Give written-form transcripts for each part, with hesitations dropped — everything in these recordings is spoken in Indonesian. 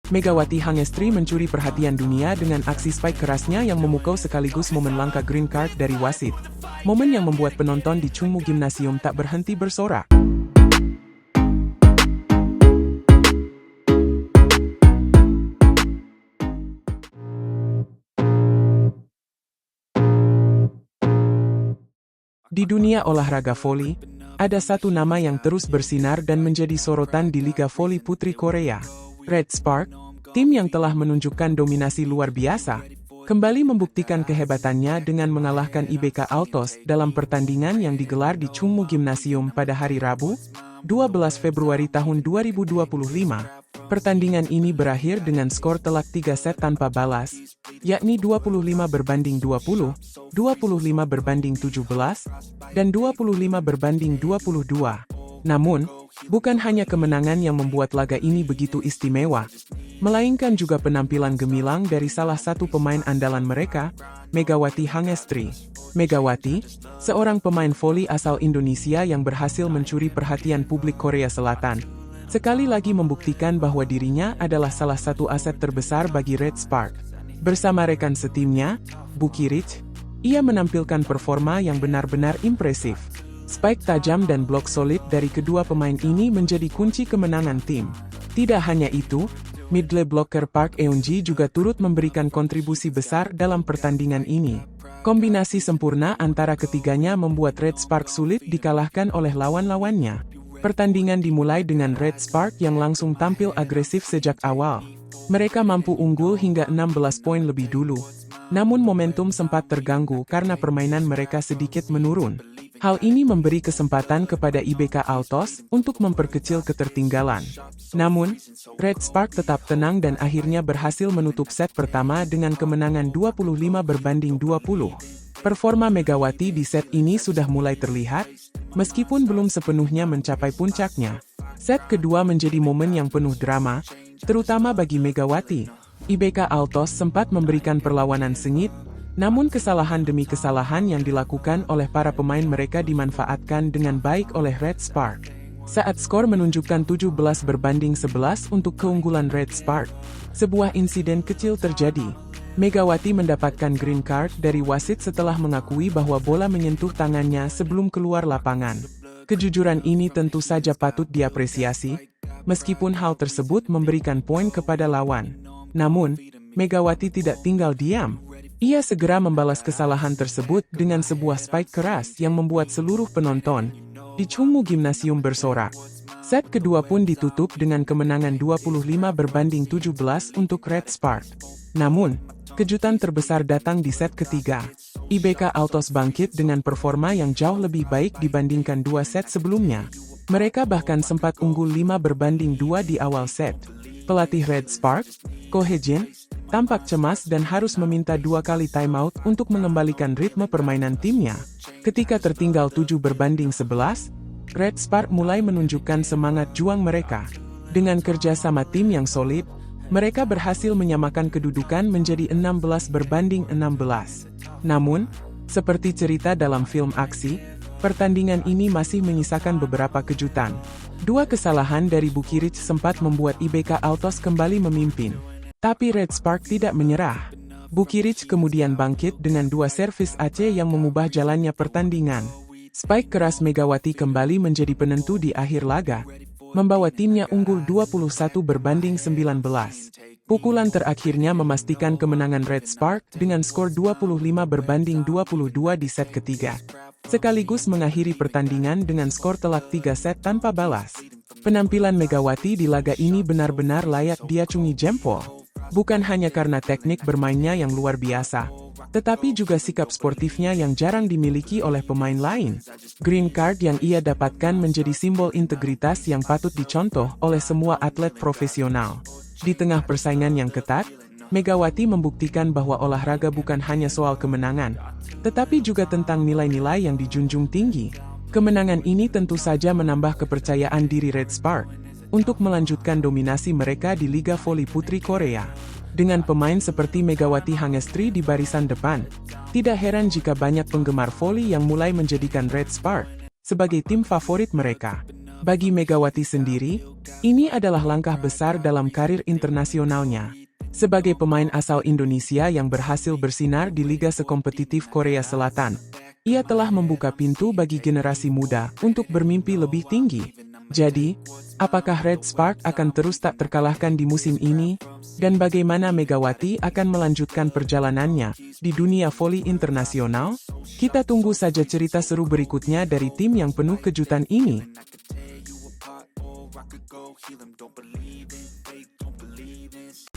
Megawati Hangestri mencuri perhatian dunia dengan aksi spike kerasnya yang memukau sekaligus momen langka green card dari wasit. Momen yang membuat penonton di Chungmu Gymnasium tak berhenti bersorak. Di dunia olahraga voli, ada satu nama yang terus bersinar dan menjadi sorotan di Liga Voli Putri Korea. Red Spark, tim yang telah menunjukkan dominasi luar biasa, kembali membuktikan kehebatannya dengan mengalahkan IBK Altos dalam pertandingan yang digelar di Chungmu Gymnasium pada hari Rabu, 12 Februari tahun 2025. Pertandingan ini berakhir dengan skor telak 3 set tanpa balas, yakni 25-20, 25-17, dan 25-22. Namun, bukan hanya kemenangan yang membuat laga ini begitu istimewa, melainkan juga penampilan gemilang dari salah satu pemain andalan mereka, Megawati Hangestri. Megawati, seorang pemain voli asal Indonesia yang berhasil mencuri perhatian publik Korea Selatan, sekali lagi membuktikan bahwa dirinya adalah salah satu aset terbesar bagi Red Spark. Bersama rekan setimnya, Bukirich, ia menampilkan performa yang benar-benar impresif. Spike tajam dan blok solid dari kedua pemain ini menjadi kunci kemenangan tim. Tidak hanya itu, middle blocker Park Eun-ji juga turut memberikan kontribusi besar dalam pertandingan ini. Kombinasi sempurna antara ketiganya membuat Red Spark sulit dikalahkan oleh lawan-lawannya. Pertandingan dimulai dengan Red Spark yang langsung tampil agresif sejak awal. Mereka mampu unggul hingga 16 poin lebih dulu. Namun momentum sempat terganggu karena permainan mereka sedikit menurun. Hal ini memberi kesempatan kepada IBK Altos untuk memperkecil ketertinggalan. Namun, Red Spark tetap tenang dan akhirnya berhasil menutup set pertama dengan kemenangan 25-20. Performa Megawati di set ini sudah mulai terlihat, meskipun belum sepenuhnya mencapai puncaknya. Set kedua menjadi momen yang penuh drama, terutama bagi Megawati. IBK Altos sempat memberikan perlawanan sengit, namun kesalahan demi kesalahan yang dilakukan oleh para pemain mereka dimanfaatkan dengan baik oleh Red Spark. Saat skor menunjukkan 17-11 untuk keunggulan Red Spark, sebuah insiden kecil terjadi. Megawati mendapatkan green card dari wasit setelah mengakui bahwa bola menyentuh tangannya sebelum keluar lapangan. Kejujuran ini tentu saja patut diapresiasi, meskipun hal tersebut memberikan poin kepada lawan. Namun, Megawati tidak tinggal diam. Ia segera membalas kesalahan tersebut dengan sebuah spike keras yang membuat seluruh penonton di Chungmu Gymnasium bersorak. Set kedua pun ditutup dengan kemenangan 25-17 untuk Red Spark. Namun, kejutan terbesar datang di set ketiga. IBK Altos bangkit dengan performa yang jauh lebih baik dibandingkan dua set sebelumnya. Mereka bahkan sempat unggul 5-2 di awal set. Pelatih Red Spark, Ko Hye-jin, tampak cemas dan harus meminta 2 kali timeout untuk mengembalikan ritme permainan timnya. Ketika tertinggal 7-11, Red Spark mulai menunjukkan semangat juang mereka. Dengan kerja sama tim yang solid, mereka berhasil menyamakan kedudukan menjadi 16-16. Namun, seperti cerita dalam film aksi, pertandingan ini masih menyisakan beberapa kejutan. 2 kesalahan dari Bukirich sempat membuat IBK Altos kembali memimpin. Tapi Red Spark tidak menyerah. Bukirich kemudian bangkit dengan 2 servis AC yang mengubah jalannya pertandingan. Spike keras Megawati kembali menjadi penentu di akhir laga, membawa timnya unggul 21-19. Pukulan terakhirnya memastikan kemenangan Red Spark dengan skor 25-22 di set ketiga. Sekaligus mengakhiri pertandingan dengan skor telak 3 set tanpa balas. Penampilan Megawati di laga ini benar-benar layak diacungi jempol. Bukan hanya karena teknik bermainnya yang luar biasa, tetapi juga sikap sportifnya yang jarang dimiliki oleh pemain lain. Green card yang ia dapatkan menjadi simbol integritas yang patut dicontoh oleh semua atlet profesional. Di tengah persaingan yang ketat, Megawati membuktikan bahwa olahraga bukan hanya soal kemenangan, tetapi juga tentang nilai-nilai yang dijunjung tinggi. Kemenangan ini tentu saja menambah kepercayaan diri Red Spark untuk melanjutkan dominasi mereka di Liga Voli Putri Korea. Dengan pemain seperti Megawati Hangestri di barisan depan, tidak heran jika banyak penggemar voli yang mulai menjadikan Red Spark sebagai tim favorit mereka. Bagi Megawati sendiri, ini adalah langkah besar dalam karir internasionalnya. Sebagai pemain asal Indonesia yang berhasil bersinar di liga sekompetitif Korea Selatan, ia telah membuka pintu bagi generasi muda untuk bermimpi lebih tinggi. Jadi, apakah Red Spark akan terus tak terkalahkan di musim ini? Dan bagaimana Megawati akan melanjutkan perjalanannya di dunia voli internasional? Kita tunggu saja cerita seru berikutnya dari tim yang penuh kejutan ini.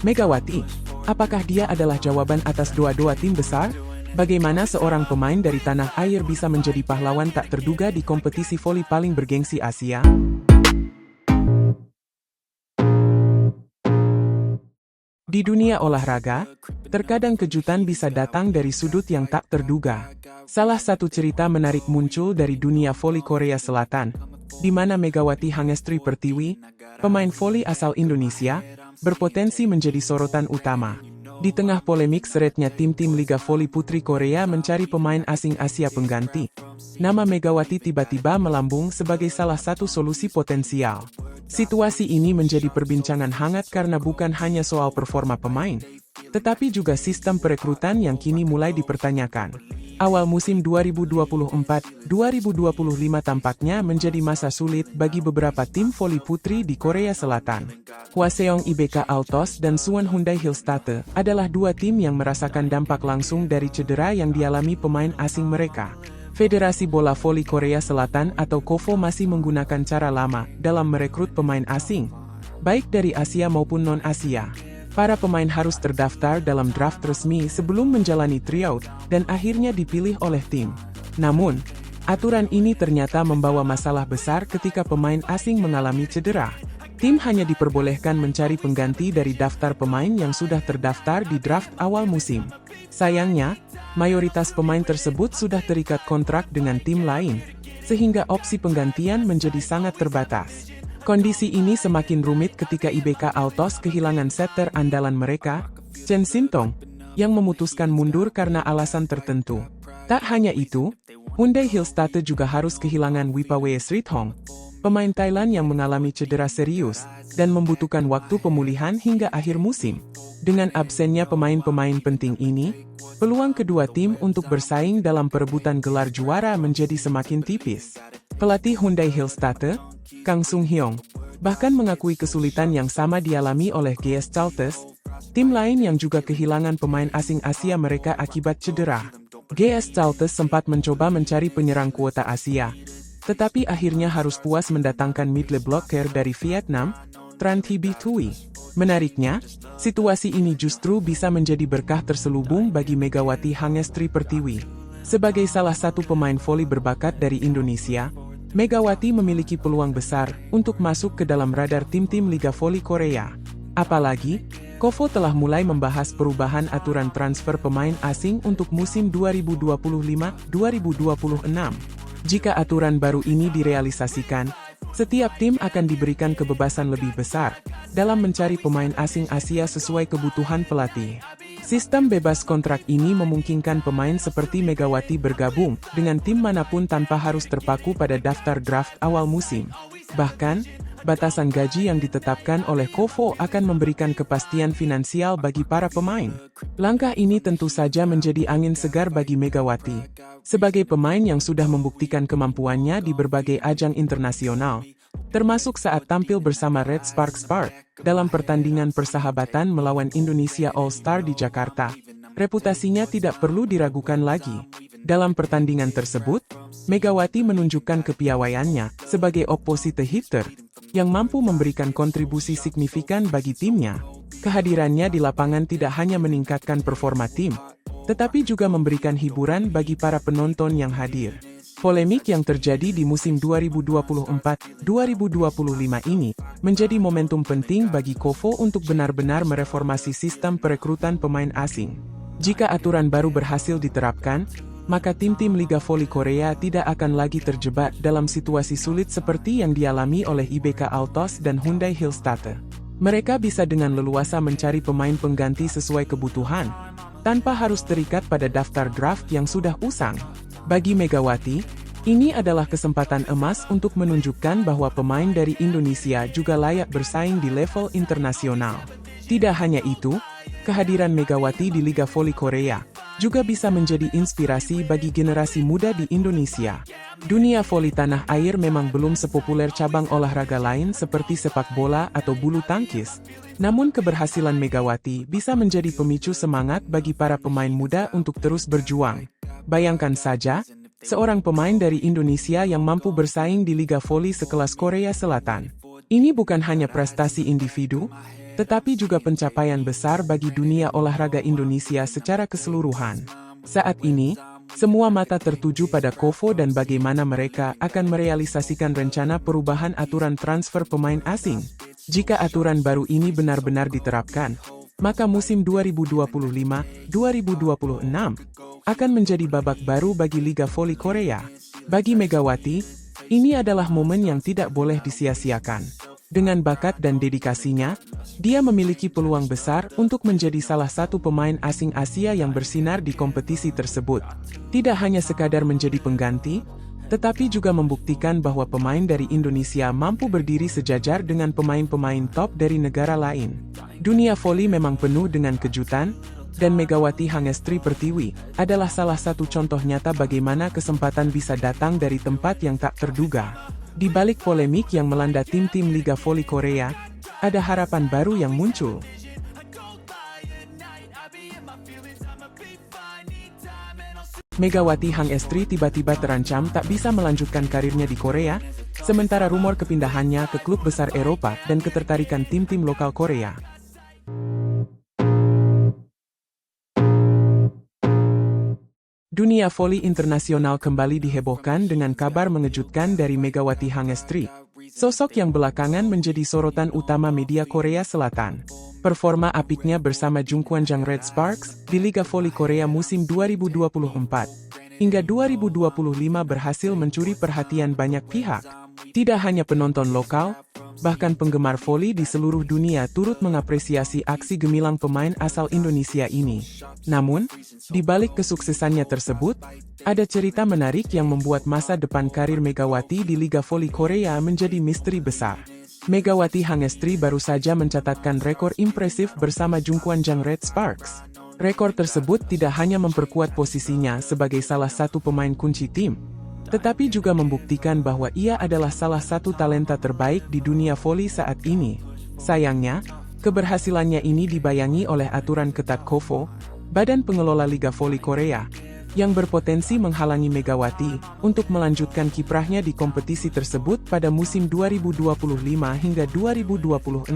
Megawati, apakah dia adalah jawaban atas doa-doa tim besar? Bagaimana seorang pemain dari tanah air bisa menjadi pahlawan tak terduga di kompetisi voli paling bergengsi Asia? Di dunia olahraga, terkadang kejutan bisa datang dari sudut yang tak terduga. Salah satu cerita menarik muncul dari dunia voli Korea Selatan, di mana Megawati Hangestri Pertiwi, pemain voli asal Indonesia, berpotensi menjadi sorotan utama. Di tengah polemik seretnya tim-tim Liga Voli Putri Korea mencari pemain asing Asia pengganti, nama Megawati tiba-tiba melambung sebagai salah satu solusi potensial. Situasi ini menjadi perbincangan hangat karena bukan hanya soal performa pemain, tetapi juga sistem perekrutan yang kini mulai dipertanyakan. Awal musim 2024-2025 tampaknya menjadi masa sulit bagi beberapa tim voli putri di Korea Selatan. Hwaseong IBK Altos dan Suwon Hyundai Hillstate adalah dua tim yang merasakan dampak langsung dari cedera yang dialami pemain asing mereka. Federasi Bola Voli Korea Selatan atau KOVO masih menggunakan cara lama dalam merekrut pemain asing, baik dari Asia maupun non-Asia. Para pemain harus terdaftar dalam draft resmi sebelum menjalani tryout dan akhirnya dipilih oleh tim. Namun, aturan ini ternyata membawa masalah besar ketika pemain asing mengalami cedera. Tim hanya diperbolehkan mencari pengganti dari daftar pemain yang sudah terdaftar di draft awal musim. Sayangnya, mayoritas pemain tersebut sudah terikat kontrak dengan tim lain, sehingga opsi penggantian menjadi sangat terbatas. Kondisi ini semakin rumit ketika IBK Altos kehilangan setter andalan mereka, Chen Sintong, yang memutuskan mundur karena alasan tertentu. Tak hanya itu, Hyundai Hillstate juga harus kehilangan Wipawee Srithong, pemain Thailand yang mengalami cedera serius, dan membutuhkan waktu pemulihan hingga akhir musim. Dengan absennya pemain-pemain penting ini, peluang kedua tim untuk bersaing dalam perebutan gelar juara menjadi semakin tipis. Pelatih Hyundai Hillstate, Kang Sung Hyong, bahkan mengakui kesulitan yang sama dialami oleh GS Chaltes, tim lain yang juga kehilangan pemain asing Asia mereka akibat cedera. GS Chaltes sempat mencoba mencari penyerang kuota Asia, tetapi akhirnya harus puas mendatangkan middle blocker dari Vietnam, Tran Thi Tui. Menariknya, situasi ini justru bisa menjadi berkah terselubung bagi Megawati Hangestri Pertiwi. Sebagai salah satu pemain voli berbakat dari Indonesia, Megawati memiliki peluang besar untuk masuk ke dalam radar tim-tim Liga Voli Korea. Apalagi, KOVO telah mulai membahas perubahan aturan transfer pemain asing untuk musim 2025-2026. Jika aturan baru ini direalisasikan, setiap tim akan diberikan kebebasan lebih besar dalam mencari pemain asing Asia sesuai kebutuhan pelatih. Sistem bebas kontrak ini memungkinkan pemain seperti Megawati bergabung dengan tim manapun tanpa harus terpaku pada daftar draft awal musim. Bahkan, batasan gaji yang ditetapkan oleh KOVO akan memberikan kepastian finansial bagi para pemain. Langkah ini tentu saja menjadi angin segar bagi Megawati. Sebagai pemain yang sudah membuktikan kemampuannya di berbagai ajang internasional, termasuk saat tampil bersama Red Spark dalam pertandingan persahabatan melawan Indonesia All-Star di Jakarta, reputasinya tidak perlu diragukan lagi. Dalam pertandingan tersebut, Megawati menunjukkan kepiawaiannya sebagai opposite hitter yang mampu memberikan kontribusi signifikan bagi timnya. Kehadirannya di lapangan tidak hanya meningkatkan performa tim, tetapi juga memberikan hiburan bagi para penonton yang hadir. Polemik yang terjadi di musim 2024-2025 ini menjadi momentum penting bagi KOVO untuk benar-benar mereformasi sistem perekrutan pemain asing. Jika aturan baru berhasil diterapkan, maka tim-tim Liga Voli Korea tidak akan lagi terjebak dalam situasi sulit seperti yang dialami oleh IBK Altos dan Hyundai Hillstate. Mereka bisa dengan leluasa mencari pemain pengganti sesuai kebutuhan, tanpa harus terikat pada daftar draft yang sudah usang. Bagi Megawati, Ini adalah kesempatan emas untuk menunjukkan bahwa pemain dari Indonesia juga layak bersaing di level internasional. Tidak hanya itu, kehadiran Megawati di Liga Voli Korea juga bisa menjadi inspirasi bagi generasi muda di Indonesia. Dunia voli tanah air memang belum sepopuler cabang olahraga lain seperti sepak bola atau bulu tangkis. Namun keberhasilan Megawati bisa menjadi pemicu semangat bagi para pemain muda untuk terus berjuang. Bayangkan saja, seorang pemain dari Indonesia yang mampu bersaing di Liga Voli sekelas Korea Selatan. Ini bukan hanya prestasi individu, tetapi juga pencapaian besar bagi dunia olahraga Indonesia secara keseluruhan. Saat ini, semua mata tertuju pada Kovo dan bagaimana mereka akan merealisasikan rencana perubahan aturan transfer pemain asing. Jika aturan baru ini benar-benar diterapkan, maka musim 2025-2026 akan menjadi babak baru bagi Liga Voli Korea. Bagi Megawati, ini adalah momen yang tidak boleh disia-siakan. Dengan bakat dan dedikasinya, dia memiliki peluang besar untuk menjadi salah satu pemain asing Asia yang bersinar di kompetisi tersebut. Tidak hanya sekadar menjadi pengganti, tetapi juga membuktikan bahwa pemain dari Indonesia mampu berdiri sejajar dengan pemain-pemain top dari negara lain. Dunia voli memang penuh dengan kejutan, dan Megawati Hangestri Pertiwi adalah salah satu contoh nyata bagaimana kesempatan bisa datang dari tempat yang tak terduga. Di balik polemik yang melanda tim-tim Liga Voli Korea, ada harapan baru yang muncul. Megawati Hangestri tiba-tiba terancam tak bisa melanjutkan karirnya di Korea, sementara rumor kepindahannya ke klub besar Eropa dan ketertarikan tim-tim lokal Korea. Dunia voli internasional kembali dihebohkan dengan kabar mengejutkan dari Megawati Hangestri, sosok yang belakangan menjadi sorotan utama media Korea Selatan. Performa apiknya bersama Jungkwanjang Red Sparks di Liga Voli Korea musim 2024 hingga 2025 berhasil mencuri perhatian banyak pihak. Tidak hanya penonton lokal, bahkan penggemar voli di seluruh dunia turut mengapresiasi aksi gemilang pemain asal Indonesia ini. Namun, di balik kesuksesannya tersebut, ada cerita menarik yang membuat masa depan karir Megawati di Liga Voli Korea menjadi misteri besar. Megawati Hangestri baru saja mencatatkan rekor impresif bersama Jungkwanjang Red Sparks. Rekor tersebut tidak hanya memperkuat posisinya sebagai salah satu pemain kunci tim, tetapi juga membuktikan bahwa ia adalah salah satu talenta terbaik di dunia voli saat ini. Sayangnya, keberhasilannya ini dibayangi oleh aturan ketat Kovo, Badan Pengelola Liga Voli Korea, yang berpotensi menghalangi Megawati untuk melanjutkan kiprahnya di kompetisi tersebut pada musim 2025 hingga 2026.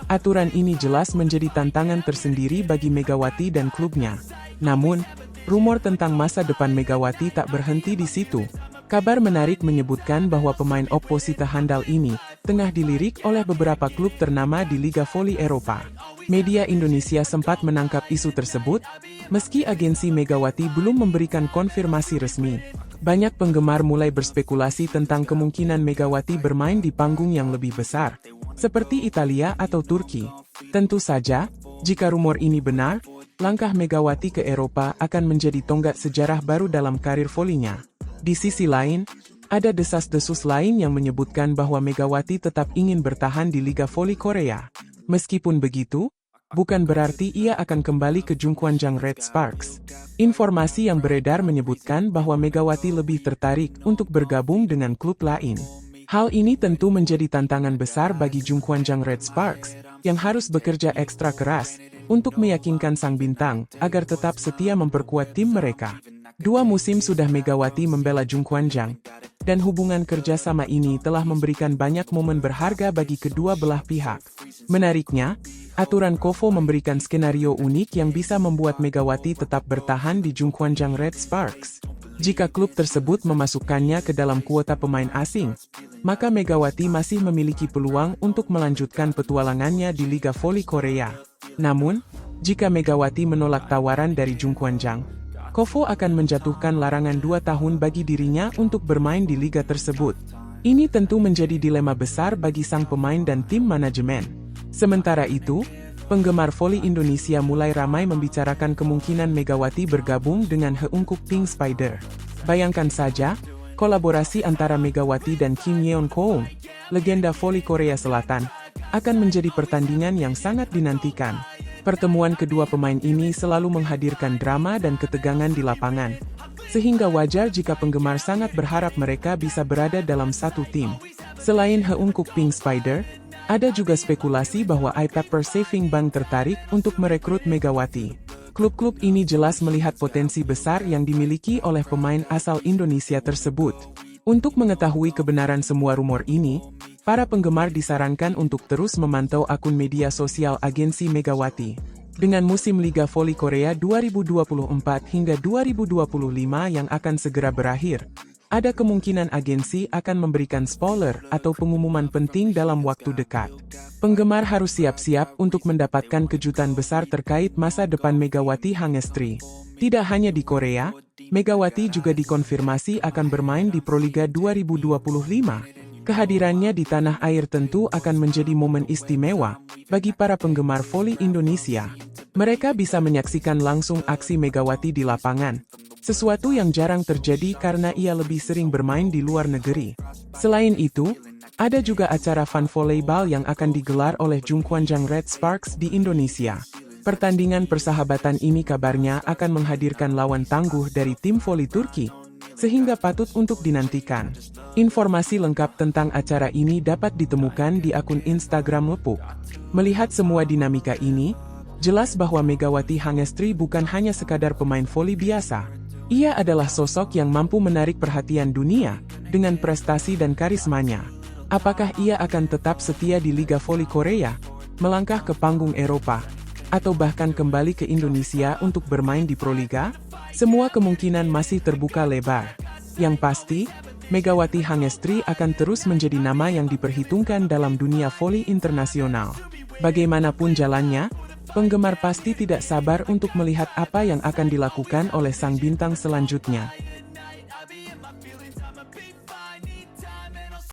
Aturan ini jelas menjadi tantangan tersendiri bagi Megawati dan klubnya. Namun, rumor tentang masa depan Megawati tak berhenti di situ. Kabar menarik menyebutkan bahwa pemain opposita handal ini tengah dilirik oleh beberapa klub ternama di Liga Voli Eropa. Media Indonesia sempat menangkap isu tersebut, meski agensi Megawati belum memberikan konfirmasi resmi. Banyak penggemar mulai berspekulasi tentang kemungkinan Megawati bermain di panggung yang lebih besar, seperti Italia atau Turki. Tentu saja, jika rumor ini benar, langkah Megawati ke Eropa akan menjadi tonggak sejarah baru dalam karir volinya. Di sisi lain, ada desas-desus lain yang menyebutkan bahwa Megawati tetap ingin bertahan di Liga Voli Korea. Meskipun begitu, bukan berarti ia akan kembali ke Jungkwanjang Red Sparks. Informasi yang beredar menyebutkan bahwa Megawati lebih tertarik untuk bergabung dengan klub lain. Hal ini tentu menjadi tantangan besar bagi Jungkwanjang Red Sparks, yang harus bekerja ekstra keras untuk meyakinkan sang bintang agar tetap setia memperkuat tim mereka. 2 musim sudah Megawati membela Jungkwanjang, dan hubungan kerjasama ini telah memberikan banyak momen berharga bagi kedua belah pihak. Menariknya, aturan Kovo memberikan skenario unik yang bisa membuat Megawati tetap bertahan di Jungkwanjang Red Sparks. Jika klub tersebut memasukkannya ke dalam kuota pemain asing, maka Megawati masih memiliki peluang untuk melanjutkan petualangannya di Liga Voli Korea. Namun, jika Megawati menolak tawaran dari Jungkwanjang, Kovo akan menjatuhkan larangan 2 tahun bagi dirinya untuk bermain di liga tersebut. Ini tentu menjadi dilema besar bagi sang pemain dan tim manajemen. Sementara itu, penggemar voli Indonesia mulai ramai membicarakan kemungkinan Megawati bergabung dengan Heungkuk Pink Spider. Bayangkan saja, Kolaborasi antara Megawati dan Kim Yeon Koong, legenda voli Korea Selatan, akan menjadi pertandingan yang sangat dinantikan. Pertemuan kedua pemain ini selalu menghadirkan drama dan ketegangan di lapangan, sehingga wajar jika penggemar sangat berharap mereka bisa berada dalam satu tim. Selain Heungkook Pink Spider, ada juga spekulasi bahwa iPepper Saving Bank tertarik untuk merekrut Megawati. Klub-klub ini jelas melihat potensi besar yang dimiliki oleh pemain asal Indonesia tersebut. Untuk mengetahui kebenaran semua rumor ini, para penggemar disarankan untuk terus memantau akun media sosial agensi Megawati. Dengan musim Liga Voli Korea 2024 hingga 2025 yang akan segera berakhir, ada kemungkinan agensi akan memberikan spoiler atau pengumuman penting dalam waktu dekat. Penggemar harus siap-siap untuk mendapatkan kejutan besar terkait masa depan Megawati Hangestri. Tidak hanya di Korea, Megawati juga dikonfirmasi akan bermain di Proliga 2025. Kehadirannya di tanah air tentu akan menjadi momen istimewa bagi para penggemar voli Indonesia. Mereka bisa menyaksikan langsung aksi Megawati di lapangan, sesuatu yang jarang terjadi karena ia lebih sering bermain di luar negeri. Selain itu, ada juga acara fun volleyball yang akan digelar oleh Jungkwanjang Red Sparks di Indonesia. Pertandingan persahabatan ini kabarnya akan menghadirkan lawan tangguh dari tim voli Turki, sehingga patut untuk dinantikan. Informasi lengkap tentang acara ini dapat ditemukan di akun Instagram Lepuk. Melihat semua dinamika ini, jelas bahwa Megawati Hangestri bukan hanya sekadar pemain voli biasa. Ia adalah sosok yang mampu menarik perhatian dunia dengan prestasi dan karismanya. Apakah ia akan tetap setia di Liga Voli Korea, melangkah ke panggung Eropa, atau bahkan kembali ke Indonesia untuk bermain di Proliga? Semua kemungkinan masih terbuka lebar. Yang pasti, Megawati Hangestri akan terus menjadi nama yang diperhitungkan dalam dunia voli internasional. Bagaimanapun jalannya, penggemar pasti tidak sabar untuk melihat apa yang akan dilakukan oleh sang bintang selanjutnya.